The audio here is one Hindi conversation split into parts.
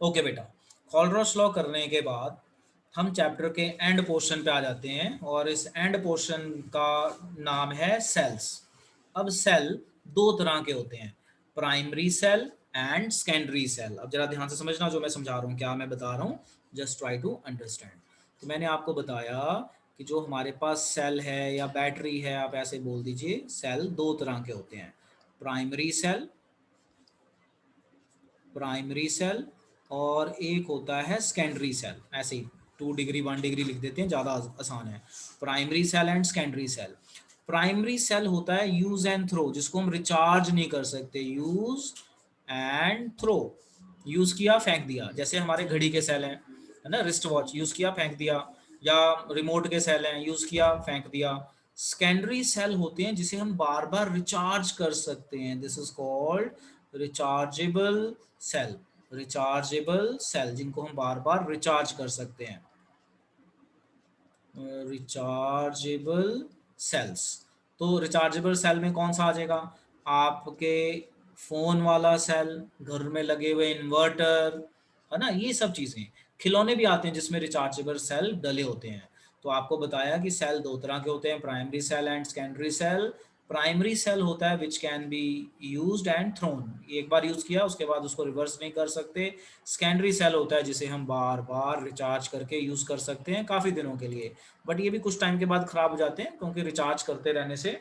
ओके बेटा, कॉलरॉस लॉ करने के बाद हम चैप्टर के एंड पोर्शन पे आ जाते हैं और इस एंड पोर्शन का नाम है सेल्स। अब सेल दो तरह के होते हैं, primary cell and secondary cell. अब जरा ध्यान से समझना जो मैं समझा रहा हूँ, क्या मैं बता रहा हूँ, जस्ट ट्राई टू अंडरस्टैंड। तो मैंने आपको बताया कि जो हमारे पास सेल है या बैटरी है, आप ऐसे बोल दीजिए, सेल दो तरह के होते हैं, प्राइमरी सेल, प्राइमरी सेल, और एक होता है सेकेंडरी सेल। ऐसे ही 2 डिग्री 1 डिग्री लिख देते हैं, ज़्यादा आसान है। Primary cell and secondary cell. Primary cell होता है यूज एंड थ्रो, जिसको हम रिचार्ज नहीं कर सकते, यूज एंड थ्रो। यूज किया फेंक दिया, जैसे हमारे घड़ी के सेल हैं, है ना, रिस्ट वॉच, यूज किया फेंक दिया, या रिमोट के सेल हैं, यूज किया फेंक दिया। सेकेंडरी सेल होते हैं जिसे हम बार बार रिचार्ज कर सकते हैं, this is called rechargeable cell. Rechargeable cell जिनको हम बार बार रिचार्ज कर सकते हैं, रिचार्जेबल सेल्स। तो रिचार्जेबल सेल में कौन सा आ जाएगा, आपके फोन वाला सेल, घर में लगे हुए इन्वर्टर, है ना, ये सब चीजें। खिलौने भी आते हैं जिसमें रिचार्जेबल सेल डले होते हैं। तो आपको बताया कि सेल दो तरह के होते हैं, primary cell and secondary cell. Primary cell होता है which can be used and thrown, एक बार यूज किया उसके बाद उसको रिवर्स नहीं कर सकते। सेकेंडरी सेल होता है जिसे हम बार बार रिचार्ज करके यूज कर सकते हैं काफी दिनों के लिए, बट ये भी कुछ टाइम के बाद खराब हो जाते हैं क्योंकि रिचार्ज करते रहने से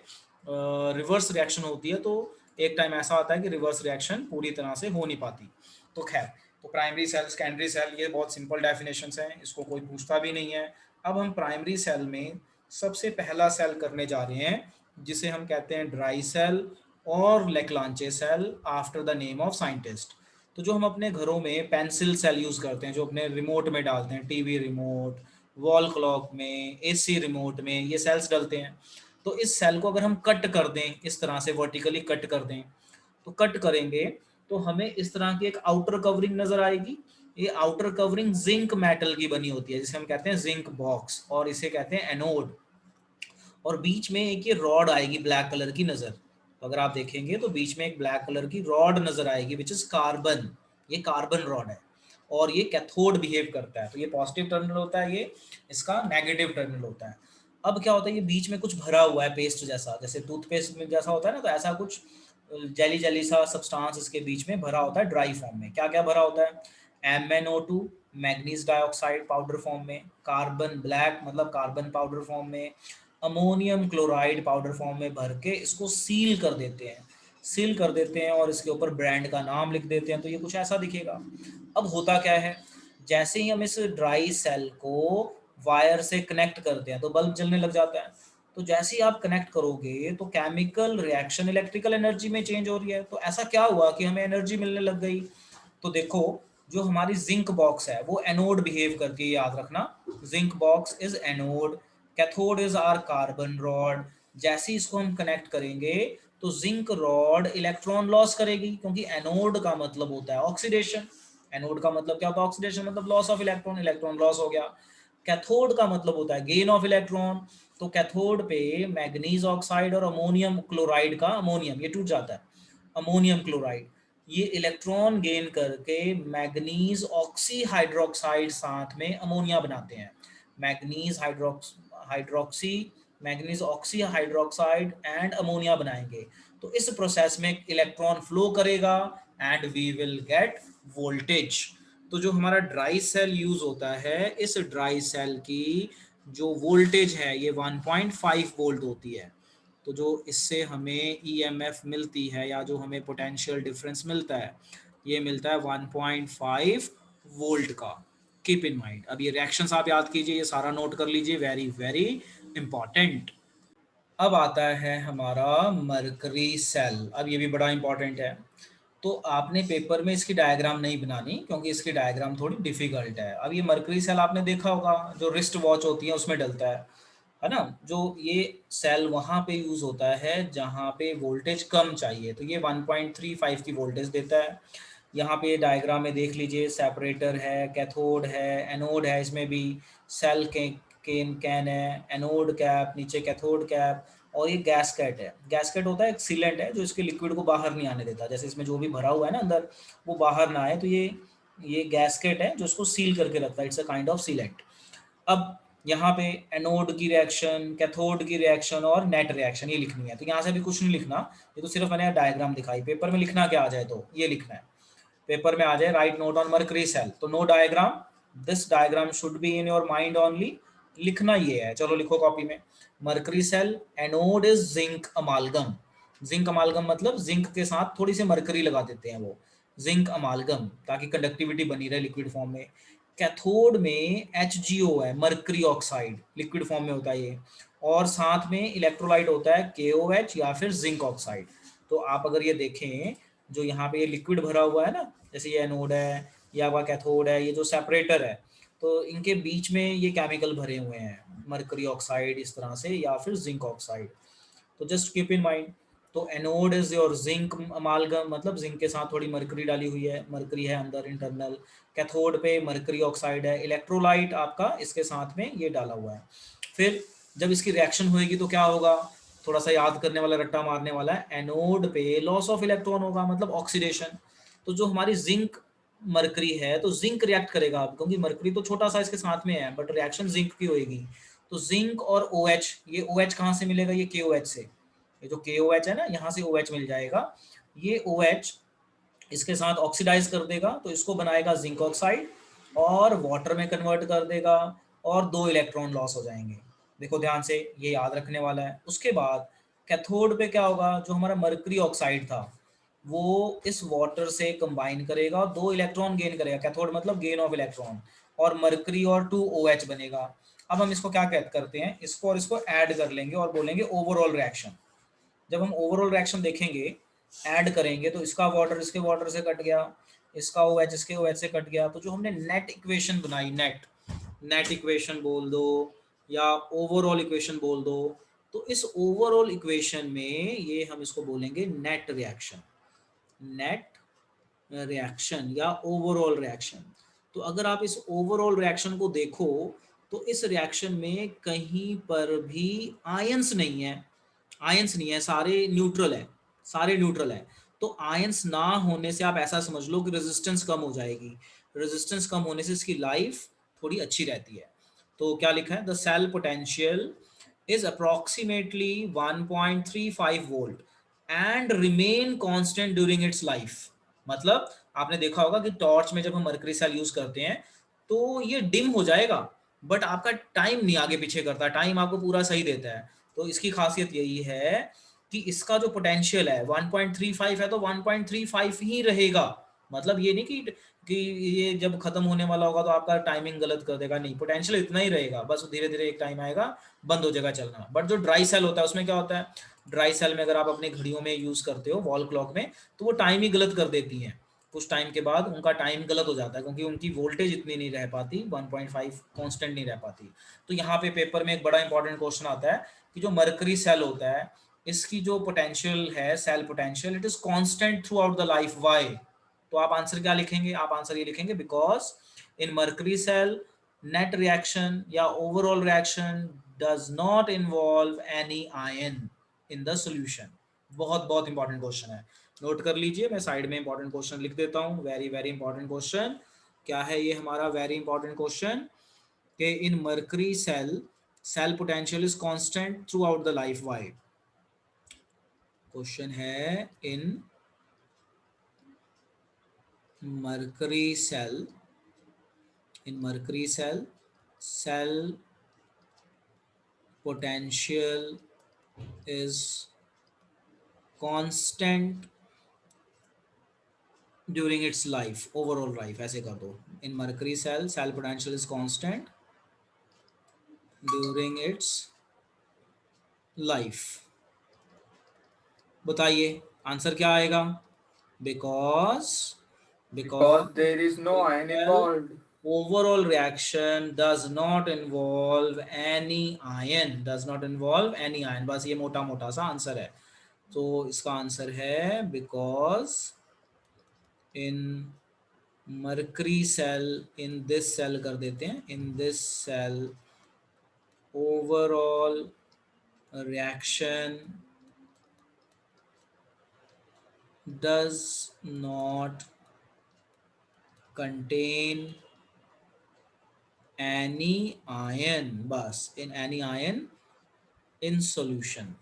रिवर्स रिएक्शन होती है। तो एक टाइम ऐसा आता है कि रिवर्स रिएक्शन पूरी तरह से हो नहीं पाती। तो खैर, तो प्राइमरी सेल सेकेंडरी सेल ये बहुत सिंपल डेफिनेशंस हैं, इसको कोई पूछता भी नहीं है। अब हम प्राइमरी सेल में सबसे पहला सेल करने जा रहे हैं जिसे हम कहते हैं ड्राई सेल और Leclanche cell, after the name of scientist. तो जो हम अपने घरों में पेंसिल सेल यूज करते हैं, जो अपने रिमोट में डालते हैं, टीवी रिमोट, वॉल क्लॉक में, एसी रिमोट में, ये सेल्स डलते हैं। तो इस सेल को अगर हम कट कर दें, इस तरह से वर्टिकली कट कर दें, तो कट करेंगे तो हमें इस तरह की एक आउटर कवरिंग नजर आएगी। ये आउटर कवरिंग जिंक मेटल की बनी होती है, जिसे हम कहते हैं जिंक बॉक्स, और इसे कहते हैं एनोड। और बीच में एक ये रॉड आएगी ब्लैक कलर की नजर, तो अगर आप देखेंगे तो बीच में एक ब्लैक कलर की रॉड नजर आएगी विच इज कार्बन, ये कार्बन रॉड है। और ये कैथोड बिहेव करता है, तो ये पॉजिटिव टर्मिनल होता है, ये इसका नेगेटिव टर्मिनल होता है। अब क्या होता है, ये बीच में कुछ भरा हुआ है पेस्ट जैसा, जैसे टूथपेस्ट में जैसा होता है ना, तो ऐसा कुछ जेली जेली सा सब्सटेंस इसके बीच में भरा होता है ड्राई फॉर्म में। क्या क्या भरा होता है, MnO2 manganese dioxide powder form में, कार्बन ब्लैक मतलब कार्बन पाउडर फॉर्म में, अमोनियम क्लोराइड पाउडर फॉर्म में भर के इसको सील कर देते हैं, सील कर देते हैं और इसके ऊपर ब्रांड का नाम लिख देते हैं, तो ये कुछ ऐसा दिखेगा। अब होता क्या है, जैसे ही हम इस ड्राई सेल को वायर से कनेक्ट करते हैं तो बल्ब जलने लग जाता है। तो जैसे ही आप कनेक्ट करोगे तो केमिकल रिएक्शन इलेक्ट्रिकल एनर्जी में चेंज हो रही है। तो ऐसा क्या हुआ कि हमें एनर्जी मिलने लग गई। तो देखो, जो हमारी जिंक बॉक्स है वो एनोड बिहेव करती है, याद रखना, zinc box is anode, cathode is are carbon rod. जैसे ही इसको हम कनेक्ट करेंगे तो जिंक रॉड इलेक्ट्रॉन लॉस करेगी, क्योंकि एनोड का मतलब होता है ऑक्सीडेशन। एनोड का मतलब क्या होता है, ऑक्सीडेशन, मतलब loss of electron, electron loss हो गया। कैथोड का मतलब होता है गेन ऑफ इलेक्ट्रॉन। तो कैथोड पे मैग्नीज ऑक्साइड और अमोनियम क्लोराइड का, अमोनियम ये टूट जाता है, अमोनियम क्लोराइड ये इलेक्ट्रॉन गेन करके मैग्नीज ऑक्सी हाइड्रोक्साइड साथ में अमोनिया बनाते हैं। Manganese hydroxy, manganese oxy hydroxide and ammonia बनाएंगे। तो इस प्रोसेस में इलेक्ट्रॉन फ्लो करेगा and we will get voltage. तो जो हमारा ड्राई सेल यूज होता है, इस ड्राई सेल की जो वोल्टेज है ये 1.5 वोल्ट होती है। तो जो इससे हमें ईएमएफ मिलती है या जो हमें पोटेंशियल डिफरेंस मिलता है, ये मिलता है 1.5 वोल्ट का। कीप इन माइंड, अब ये रिएक्शंस आप याद कीजिए, ये सारा नोट कर लीजिए, वेरी वेरी इंपॉर्टेंट। अब आता है हमारा मरकरी सेल, अब ये भी बड़ा इंपॉर्टेंट है। तो आपने पेपर में इसकी डायग्राम नहीं बनानी क्योंकि इसकी डायग्राम थोड़ी डिफिकल्ट है। अब ये मरकरी सेल आपने देखा होगा, जो रिस्ट वॉच होती है उसमें डलता है ना। जो ये सेल वहाँ पे यूज होता है जहाँ पे वोल्टेज कम चाहिए, तो ये 1.35 की वोल्टेज देता है। यहाँ पे डायग्राम में देख लीजिए, सेपरेटर है, कैथोड है, एनोड है, इसमें भी सेल के कैन है, एनोड कैप, नीचे कैथोड कैप, और ये गैसकेट है। गैसकेट होता है एक सीलेंट है जो इसके लिक्विड को बाहर नहीं आने देता, जैसे इसमें जो भी भरा हुआ है ना अंदर वो बाहर ना आए, तो ये ये गैस्केट है जो उसको सील करके रखता है, it's a kind of sealant. अब यहाँ पे एनोड की रिएक्शन, कैथोड की रिएक्शन और नेट रिएक्शन ये लिखनी है, तो यहाँ से भी कुछ नहीं लिखना, ये तो सिर्फ मैंने डायग्राम दिखाई। पेपर में लिखना क्या आ जाए तो ये लिखना है, पेपर में आ जाए write note on mercury cell, तो no diagram, this diagram should be in your mind only, लिखना ये है। चलो लिखो कॉपी में, mercury cell anode is zinc amalgam. Zinc amalgam मतलब जिंक के साथ थोड़ी सी मरकरी लगा देते हैं वो, जिंक अमालगम, ताकि कंडक्टिविटी बनी रहे लिक्विड फॉर्म में। कैथोड में HgO है, मर्करी ऑक्साइड, लिक्विड फॉर्म में होता है ये, और साथ में इलेक्ट्रोलाइट होता है KOH या फिर जिंक ऑक्साइड। तो आप अगर ये देखें, जो यहाँ पे ये लिक्विड भरा हुआ है ना, जैसे ये एनोड है या वह कैथोड है, ये जो सेपरेटर है, तो इनके बीच में ये केमिकल भरे हुए हैं, मर्करी ऑक्साइड इस तरह से या फिर जिंक ऑक्साइड। तो जस्ट कीप इन माइंड, तो anode is your zinc amalgam, मतलब जिंक के साथ थोड़ी मरकरी डाली हुई है, मरकरी है अंदर इंटरनल। कैथोड पे मरकरी ऑक्साइड है, इलेक्ट्रोलाइट आपका इसके साथ में ये डाला हुआ है। फिर जब इसकी रिएक्शन होएगी तो क्या होगा, थोड़ा सा याद करने वाला, रट्टा मारने वाला है, एनोड पे लॉस ऑफ इलेक्ट्रॉन होगा, मतलब ऑक्सीडेशन। तो जो हमारी जिंक मरकरी है, तो जिंक रिएक्ट करेगा अब, क्योंकि मरकरी तो छोटा सा इसके साथ में है, बट रिएक्शन जिंक की होएगी। तो जिंक और OH, ये OH कहाँ से मिलेगा, ये KOH से, ये जो KOH है ना, यहाँ से OH मिल जाएगा। ये OH इसके साथ ऑक्सीडाइज कर देगा, तो इसको बनाएगा जिंक ऑक्साइड, और वाटर में कन्वर्ट कर देगा, और 2 इलेक्ट्रॉन लॉस हो जाएंगे। देखो ध्यान से, ये याद रखने वाला है। उसके बाद कैथोड पे क्या होगा, जो हमारा मर्करी ऑक्साइड था वो इस वाटर से कंबाइन करेगा और 2 इलेक्ट्रॉन गेन करेगा, कैथोड मतलब गेन ऑफ इलेक्ट्रॉन, और मर्करी और 2 OH बनेगा। अब हम इसको क्या करते हैं, इसको और इसको ऐड कर लेंगे और बोलेंगे ओवरऑल रिएक्शन। जब हम ओवरऑल रिएक्शन देखेंगे, ऐड करेंगे, तो इसका वाटर इसके वाटर से कट गया, इसका OH इसके OH से कट गया, तो जो हमने नेट इक्वेशन बनाई, नेट नेट इक्वेशन बोल दो या ओवरऑल इक्वेशन बोल दो, तो इस ओवरऑल इक्वेशन में ये हम इसको बोलेंगे नेट रिएक्शन, नेट रिएक्शन या ओवरऑल रिएक्शन। तो अगर आप इस ओवरऑल रिएक्शन को देखो, तो इस रिएक्शन में कहीं पर भी आयंस नहीं है, आयंस नहीं है, सारे न्यूट्रल है, सारे न्यूट्रल है। तो आयंस ना होने से आप ऐसा समझ लो कि रेजिस्टेंस कम हो जाएगी, रेजिस्टेंस कम होने से इसकी लाइफ थोड़ी अच्छी रहती है। तो क्या लिखा है, the cell potential is approximately 1.35 volt and remain constant during its life. मतलब आपने देखा होगा कि टॉर्च में जब हम मरकरी सेल यूज करते हैं तो ये डिम हो जाएगा, बट आपका टाइम नहीं आगे पीछे करता, टाइम आपको पूरा सही देता है। तो इसकी खासियत यही है कि इसका जो पोटेंशियल है 1.35 है, तो 1.35 ही रहेगा। मतलब ये नहीं कि ये जब खत्म होने वाला होगा तो आपका टाइमिंग गलत कर देगा, नहीं, पोटेंशियल इतना ही रहेगा, बस धीरे धीरे एक टाइम आएगा बंद हो जाएगा चलना। बट जो ड्राई सेल होता है उसमें क्या होता है, ड्राई सेल में अगर आप अपनी घड़ियों में यूज करते हो, वॉल क्लॉक में, तो वो टाइम ही गलत कर देती हैं, कुछ टाइम के बाद उनका टाइम गलत हो जाता है, क्योंकि उनकी वोल्टेज इतनी नहीं रह पाती, 1.5 कांस्टेंट नहीं रह पाती। तो यहाँ पे पेपर में एक बड़ा इंपॉर्टेंट क्वेश्चन आता है कि जो मरकरी सेल होता है, इसकी जो पोटेंशियल है, cell potential, it is constant throughout the life, why. तो आप आंसर क्या लिखेंगे, आप आंसर ये लिखेंगे, because in mercury cell net reaction या overall reaction does not involve any ion in the solution. बहुत बहुत इंपॉर्टेंट क्वेश्चन है, नोट कर लीजिए, मैं साइड में इंपॉर्टेंट क्वेश्चन लिख देता हूँ, वेरी वेरी इंपॉर्टेंट क्वेश्चन। क्या है ये हमारा वेरी इंपॉर्टेंट क्वेश्चन, कि in mercury cell cell potential is constant throughout the life, why. Question है, in mercury cell, in mercury cell potential is constant during its life, overall life, ऐसे कर दो, in mercury cell potential is constant during its life। बताइए आंसर क्या आएगा, because Because there is no iron well, involved. overall reaction does not involve any ion, does not involve any ion, बस ये मोटा मोटा सा आंसर है। तो इसका आंसर है because in mercury cell, in this cell कर देते हैं, in this cell overall reaction does not contain any ion, बस in any ion in solution,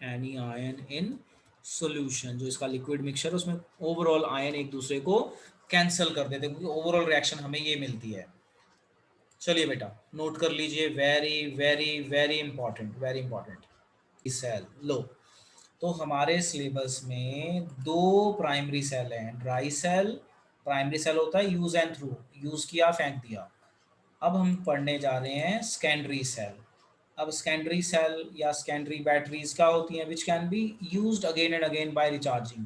any ion in solution, जो इसका लिक्विड मिक्सचर है उसमें ओवरऑल आयन एक दूसरे को कैंसिल कर देते हैं, क्योंकि ओवरऑल रिएक्शन हमें ये मिलती है। चलिए बेटा नोट कर लीजिए, very very very important, very important. Cell लो, तो हमारे सिलेबस में दो प्राइमरी सेल हैं, ड्राई सेल, प्राइमरी सेल होता है यूज एंड थ्रू, यूज किया फेंक दिया। अब हम पढ़ने जा रहे हैं सेकेंडरी सेल। अब सेकेंडरी सेल या सेकेंडरी बैटरीज क्या होती हैं, which can be used again and again by recharging,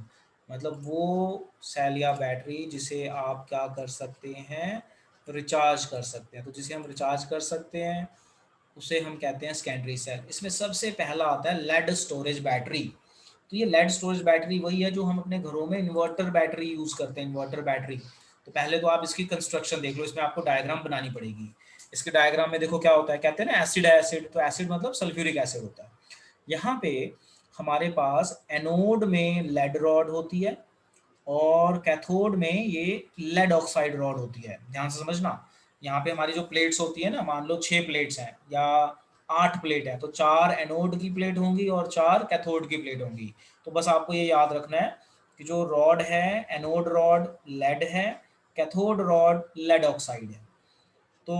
मतलब वो सेल या बैटरी जिसे आप क्या कर सकते हैं, रिचार्ज कर सकते हैं। तो जिसे हम रिचार्ज कर सकते हैं उसे हम कहते हैं सेकेंडरी सेल। इसमें सबसे पहला आता है लेड स्टोरेज बैटरी। तो ये लेड स्टोरेज बैटरी वही है जो हम अपने घरों में इन्वर्टर बैटरी यूज करते हैं, इन्वर्टर बैटरी। तो पहले तो आप इसकी कंस्ट्रक्शन देख लो, इसमें आपको डायग्राम बनानी पड़ेगी। इसके डायग्राम में देखो क्या होता है, कहते हैं ना एसिड है, एसिड, तो एसिड मतलब सल्फ्यूरिक एसिड होता है। यहाँ पे हमारे पास एनोड में लेड रॉड होती है और कैथोड में ये लेड ऑक्साइड रॉड होती है। ध्यान से समझना, यहाँ पे हमारी जो प्लेट्स होती है ना, मान लो 6 प्लेट्स हैं या 8 प्लेट है, तो 4 एनोड की प्लेट होंगी और 4 कैथोड की प्लेट होंगी। तो बस आपको ये याद रखना है कि जो रॉड है, एनोड रॉड लेड है, कैथोड रॉड लेड ऑक्साइड है। तो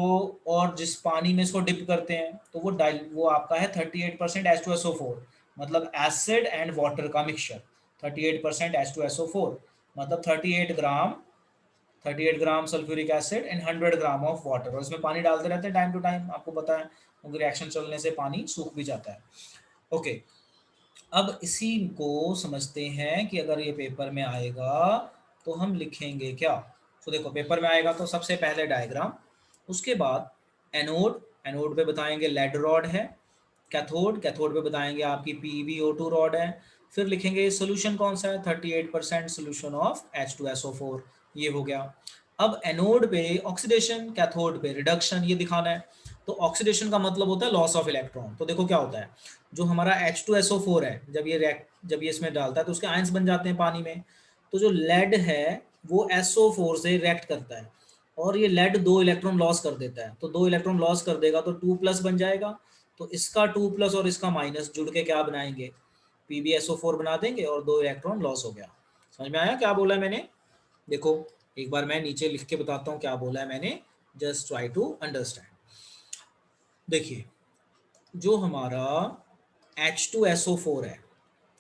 और जिस पानी में इसको डिप करते हैं तो वो आपका है 38% H2SO4, मतलब एसिड एंड वाटर का मिक्सचर। 38% H2SO4 मतलब 38 gram sulphuric acid and 100 gram of water. और इसमें पानी डालते रहते हैं टाइम टू टाइम, आपको पता है क्योंकि रिएक्शन चलने से पानी सूख भी जाता है। ओके, अब इसी को समझते हैं कि अगर ये पेपर में आएगा तो हम लिखेंगे क्या। तो देखो पेपर में आएगा तो सबसे पहले डायग्राम, उसके बाद एनोड, एनोड पे बताएंगे लेड रॉड है, कैथोड, कैथोड पे बताएंगे आपकी PbO2 रॉड है। फिर लिखेंगे सोल्यूशन कौन सा है, 38% सोल्यूशन ऑफ H2SO4, ये हो गया। अब एनोड पे ऑक्सीडेशन, कैथोड पे रिडक्शन, ये दिखाना है। तो ऑक्सीडेशन का मतलब होता है लॉस ऑफ इलेक्ट्रॉन। तो देखो क्या होता है, जो हमारा H2SO4 है, जब ये इसमें डालता है तो उसके आयंस बन जाते हैं पानी में। तो जो लेड है वो SO4 से रिएक्ट करता है और ये लेड 2 इलेक्ट्रॉन लॉस कर देता है। तो 2 इलेक्ट्रॉन लॉस कर देगा तो 2+ बन जाएगा। तो इसका 2+ और इसका माइनस जुड़ के क्या बनाएंगे, PbSO4 बना देंगे और 2 इलेक्ट्रॉन लॉस हो गया। समझ में आया क्या बोला है मैंने? देखो एक बार मैं नीचे लिख के बताता हूँ क्या बोला है मैंने, जस्ट ट्राई टू अंडरस्टैंड। देखिए जो हमारा H2SO4 है,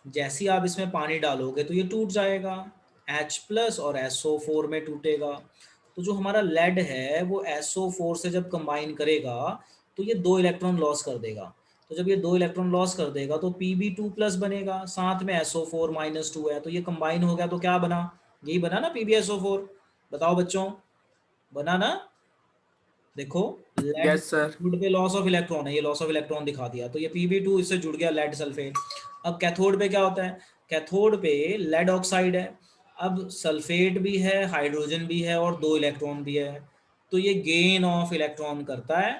जैसे ही आप इसमें पानी डालोगे तो ये टूट जाएगा, H+ और SO4 में टूटेगा। तो जो हमारा लेड है वो SO4 से जब कंबाइन करेगा तो ये 2 इलेक्ट्रॉन लॉस कर देगा। तो जब ये 2 इलेक्ट्रॉन लॉस कर देगा तो Pb2+ बनेगा, साथ में SO4-2 है, तो ये कंबाइन हो गया तो क्या बना, यही बना ना PbSO4। बताओ बच्चों, बना ना? देखो लेड Yes, sir. वुड पे लॉस ऑफ इलेक्ट्रॉन है, ये लॉस ऑफ इलेक्ट्रॉन दिखा दिया, तो ये Pb2 इससे जुड़ गया लेड सल्फेट। अब कैथोड पे क्या होता है, कैथोड पे लेड ऑक्साइड है। अब सल्फेट भी है, हाइड्रोजन भी है और 2 इलेक्ट्रॉन भी है, तो ये गेन ऑफ इलेक्ट्रॉन करता है।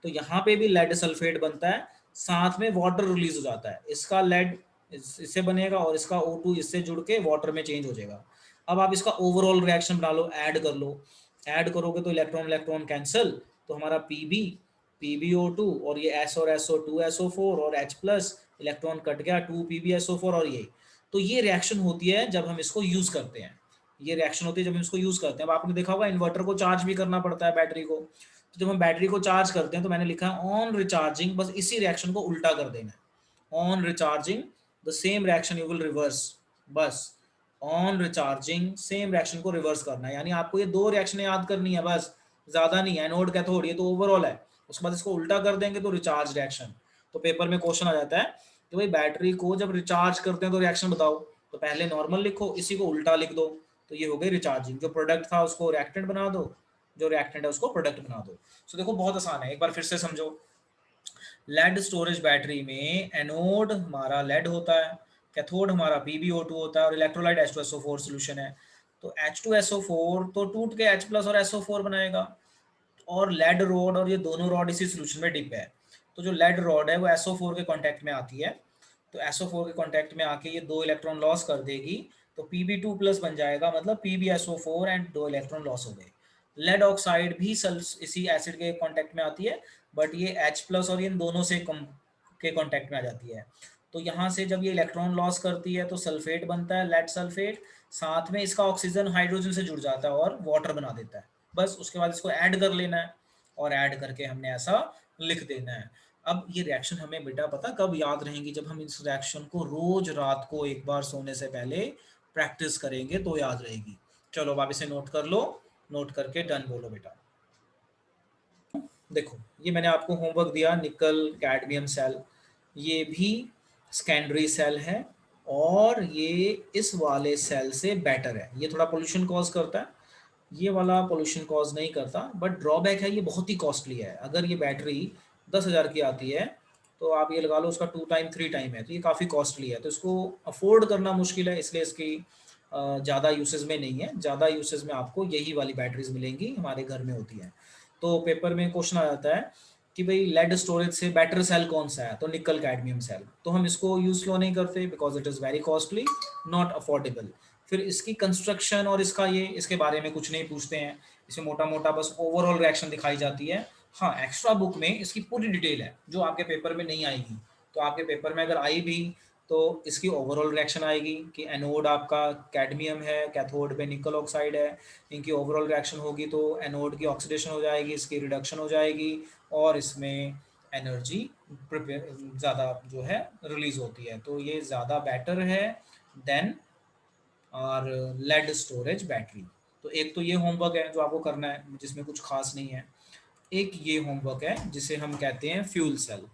तो यहाँ पे भी लेड सल्फेट बनता है, साथ में वाटर रिलीज हो जाता है। इसका लेड इससे बनेगा और इसका O2 इससे जुड़ के वाटर में चेंज हो जाएगा। अब आप इसका ओवरऑल रिएक्शन बना लो, ऐड कर लो, ऐड करोगे तो इलेक्ट्रॉन इलेक्ट्रॉन कैंसिल, तो हमारा PbO2 और ये S और SO2SO4 और H+ इलेक्ट्रॉन कट गया 2PbSO4 और ये। तो ये रिएक्शन होती है जब हम इसको यूज करते हैं, ये रिएक्शन होती है जब हम इसको यूज करते हैं। अब आपने देखा होगा इन्वर्टर को चार्ज भी करना पड़ता है, बैटरी को। तो जब हम बैटरी को चार्ज करते हैं तो मैंने लिखा है ऑन रिचार्जिंग, बस इसी रिएक्शन को उल्टा कर देना है। On recharging the same reaction you will reverse, बस ऑन रिचार्जिंग सेम रिएक्शन को रिवर्स करना है। यानी आपको ये 2 रिएक्शन याद करनी है बस, ज्यादा नहीं है। एनोड कैथोड ये तो ओवरऑल है, उसके बाद इसको उल्टा कर देंगे तो रिचार्ज रिएक्शन। तो पेपर में क्वेश्चन आ जाता है कि भाई बैटरी को जब रिचार्ज करते हैं तो रिएक्शन बताओ, तो पहले नॉर्मल लिखो, इसी को उल्टा लिख दो, तो ये हो गई रिचार्जिंग। जो प्रोडक्ट था उसको रिएक्टेंट बना दो, जो रिएक्टेंट है उसको प्रोडक्ट बना दो। सो देखो बहुत आसान है, एक बार फिर से समझो। लेड स्टोरेज बैटरी में एनोड हमारा लेड होता है, कैथोड हमारा PbO2 होता है और इलेक्ट्रोलाइट H2SO4 सॉल्यूशन है। तो H2SO4 तो टूट के H+ और SO4 बनाएगा, और लेड रॉड और ये दोनों रॉड इसी सॉल्यूशन में डिप है। तो जो लेड रॉड है वो SO4 के कांटेक्ट में आती है, तो SO4 के कांटेक्ट में आके ये 2 इलेक्ट्रॉन लॉस कर देगी, तो Pb2 प्लस बन जाएगा, मतलब PbSO4 एंड 2 इलेक्ट्रॉन लॉस हो गए। लेड ऑक्साइड भी सल्फ इसी एसिड के कांटेक्ट में आती है, बट ये H प्लस और इन दोनों से के कांटेक्ट में आ जाती है। तो यहाँ से जब ये इलेक्ट्रॉन लॉस करती है तो सल्फेट बनता है, लेड सल्फेट। साथ में इसका ऑक्सीजन हाइड्रोजन से जुड़ जाता है और वाटर बना देता है। बस उसके बाद इसको ऐड कर लेना है, और ऐड करके हमने ऐसा लिख देना है। अब ये रिएक्शन हमें बेटा पता कब याद रहेंगी, जब हम इस रिएक्शन को रोज रात को एक बार सोने से पहले प्रैक्टिस करेंगे तो याद रहेगी। चलो अब आप इसे नोट कर लो, नोट करके डन बोलो बेटा। देखो ये मैंने आपको होमवर्क दिया, निकल कैडमियम सेल, ये भी सेकेंडरी सेल है, और ये इस वाले सेल से बेटर है। ये थोड़ा पोल्यूशन कॉज करता है, ये वाला पोल्यूशन कॉज नहीं करता, बट ड्रॉबैक है ये बहुत ही कॉस्टली है। अगर ये बैटरी 10,000 की आती है तो आप ये लगा लो उसका 2 टाइम 3 टाइम है, तो ये काफ़ी कॉस्टली है, तो इसको अफोर्ड करना मुश्किल है, इसलिए इसकी ज़्यादा यूसेज में नहीं है। ज़्यादा यूसेज में आपको यही वाली बैटरीज मिलेंगी, हमारे घर में होती है। तो पेपर में क्वेश्चन आ जाता है कि भाई लेड स्टोरेज से बेटर सेल कौन सा है, तो निकल कैडमियम सेल। तो हम इसको यूज़ क्यों नहीं करते, because it is very costly, not affordable. फिर इसकी कंस्ट्रक्शन और इसका ये इसके बारे में कुछ नहीं पूछते हैं, इसमें मोटा मोटा बस ओवरऑल रिएक्शन दिखाई जाती है। हाँ, एक्स्ट्रा बुक में इसकी पूरी डिटेल है जो आपके पेपर में नहीं आएगी। तो आपके पेपर में अगर आई भी तो इसकी ओवरऑल रिएक्शन आएगी कि एनोड आपका कैडमियम है, कैथोड पे निकल ऑक्साइड है, इनकी ओवरऑल रिएक्शन होगी तो एनोड की ऑक्सीडेशन हो जाएगी, इसकी रिडक्शन हो जाएगी, और इसमें एनर्जी ज़्यादा जो है रिलीज होती है। तो ये ज़्यादा बेटर है देन और लेड स्टोरेज बैटरी। तो एक तो ये होमवर्क है जो आपको करना है, जिसमें कुछ खास नहीं है। एक ये होमवर्क है जिसे हम कहते हैं फ्यूल सेल।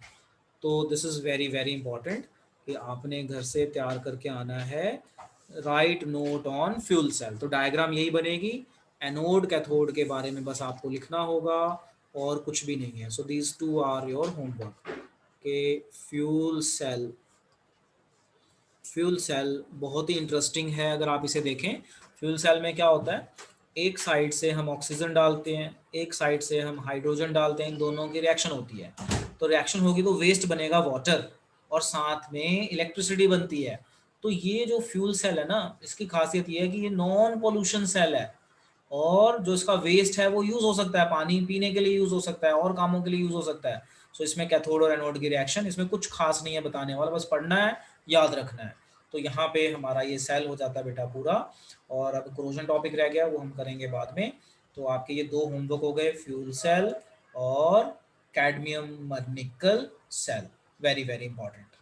तो this is very very important कि आपने घर से तैयार करके आना है, write note on fuel cell. तो डायग्राम यही बनेगी, एनोड कैथोड के बारे में बस आपको लिखना होगा और कुछ भी नहीं है। So these two are your homework के फ्यूल सेल। फ्यूल सेल बहुत ही इंटरेस्टिंग है अगर आप इसे देखें। फ्यूल सेल में क्या होता है, एक साइड से हम ऑक्सीजन डालते हैं, एक साइड से हम हाइड्रोजन डालते हैं, इन दोनों की रिएक्शन होती है। तो रिएक्शन होगी तो वेस्ट बनेगा वाटर, और साथ में इलेक्ट्रिसिटी बनती है। तो ये जो फ्यूल सेल है ना, इसकी खासियत ये है कि ये नॉन पोल्यूशन सेल है, और जो इसका वेस्ट है वो यूज हो सकता है, पानी पीने के लिए यूज हो सकता है, और कामों के लिए यूज हो सकता है। सो इसमें कैथोड और एनोड की रिएक्शन, इसमें कुछ खास नहीं है बताने वाला, बस पढ़ना है, याद रखना है। तो यहाँ पे हमारा ये सेल हो जाता है बेटा पूरा। और अब क्रोजन टॉपिक रह गया, वो हम करेंगे बाद में। तो आपके ये दो होमवर्क हो गए, फ्यूल सेल और कैडमियम निकल सेल, वेरी वेरी इंपॉर्टेंट।